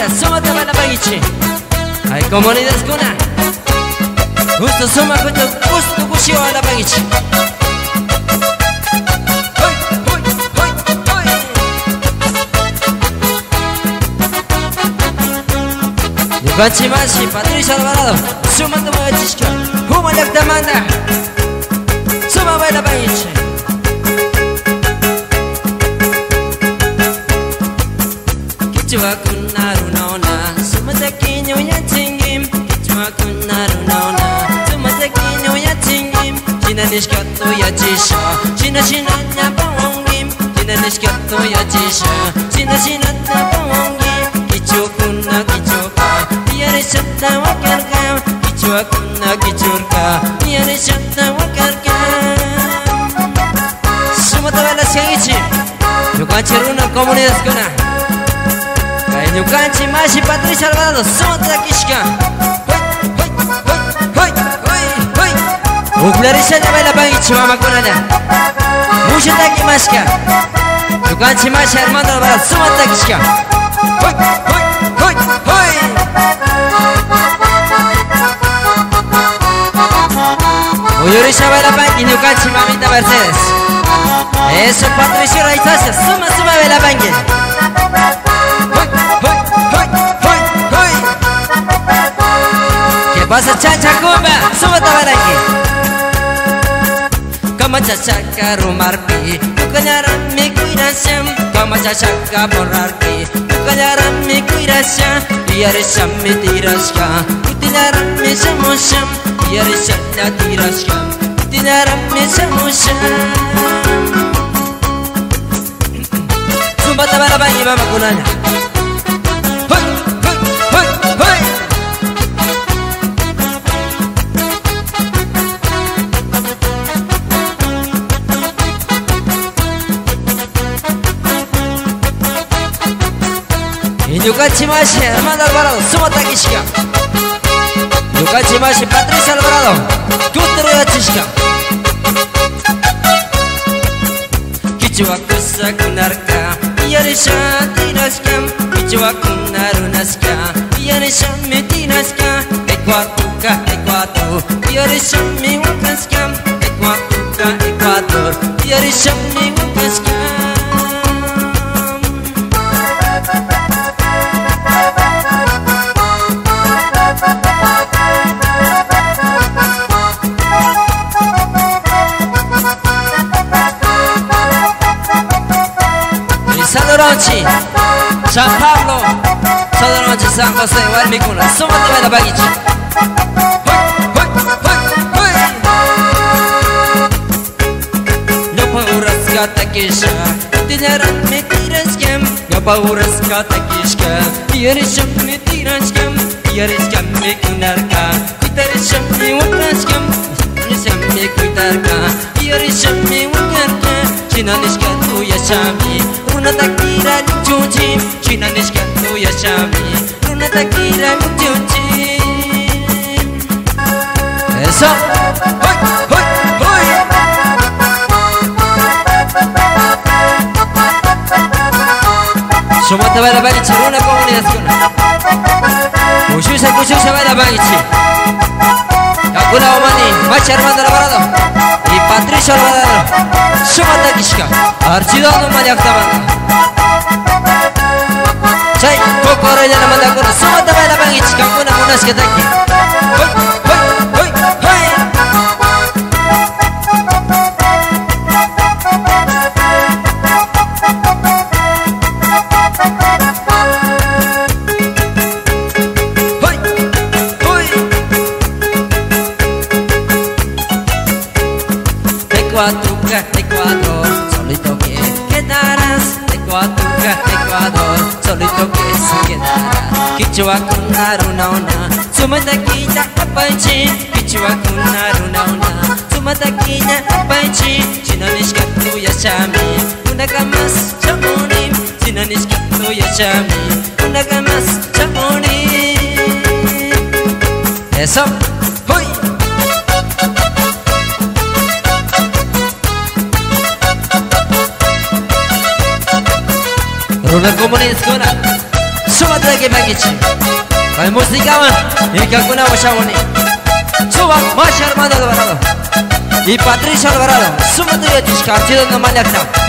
comunidad, súmate a la paguiche. Hay comunidad escuna. Gusto suma, gusto cuchillo a la paguiche. Yucachimashi, Patricia Alvarado, súmate a la paguiche. Huma yak demanda. Suma a la paguiche. Kichwa kunaru naona, sumata kinyo ya tingim. Kichwa kunaru naona, sumata kinyo ya tingim. China nishkato ya chisha, china nya pawongim. China nishkato ya chisha, china nya pawongim. Kichwa kuna kichwa, yare shata wakarka. Kichwa kuna kichurka, yare shata wakarka. Sumata bala sengichi, yukanchiruna comunidad kuna. Yucachimashi, Patricia Alvarado, súmate a Kishka. Uclarisha de baila paguichi, mamá con allá. Mucha taquimashka. Yucachimashi, Armando Alvarado, súmate a Kishka. Uyurisha baila paguichi, Yucachi, mamita Mercedes. Eso, Patricia Raizacia, suma baila paguichi. Pasa chacha kumba, súmate a barangi. Kama chacha rumarpi, bukanyaran mi kuirasham. Kama chacha borarpi, bukanyaran mi kuirasham. Yarisham mi tirashka, utinaran mi shamusham. Yarisham la tirashka, utinaran mi shamusham. Súmate a barangi, mama kunanya. Yucachimashi, Armando Alvarado, súmate a Kishka. Yucachimashi, Patricia Alvarado, Kutero Yachishka. Kichwa kusa kunarka, yarisha tiraskam. Kichwa kunarunaska, yarisha mi tiraska. Ecuatuka, Ecuador, yarisha mi wakaskam. Ecuatuka, Ecuador, yarisha mi wakaskam. San Pablo, Sodorochi, San José, Guarmicuna, súmate a la paguichi. No pauras katakisha, tinaran mi tiraskem. No pauras katakishka, yarisham mi tiraskem. Yarisham mi kunarka, kutarisham mi wakaskem. Yarisham mi kutarka, yarisham mi wakarka. Chinanishka tu yashami. Una takira luchuchi, China nishka tu yashami. Una takira luchuchi. Eso. Hoy, hoy, hoy. Súmate a baila paguichi, una comunidad kuna. Kushusha baila paguichi. Kakuna Omani, Machi Armando Alvarado y Patricia Alvarado. Súmate a Kishka. Archidano Mayaktamana. Chay, poco raya la manda con súmate a la paguichi, Kakuna Munas que taki. Ecuador, solito que quedarás. Ecuador, solito que se quedarás. Kichwa kunaruna una, sumatakita apaichi. Kichwa kunaruna una, sumatakita apaichi. Chinanishka tu yashami, unagamas chamuni. Chinanishka tu yashami, unagamas chamuni. Eso, hoy. Una comunidad escolar, súmate que me quiche. Con música man, y que alguna bocha bonita. Suba, Masha Armando Alvarado. Y Patricia Alvarado. Suma tu yetiş, kartıyla normal yakta.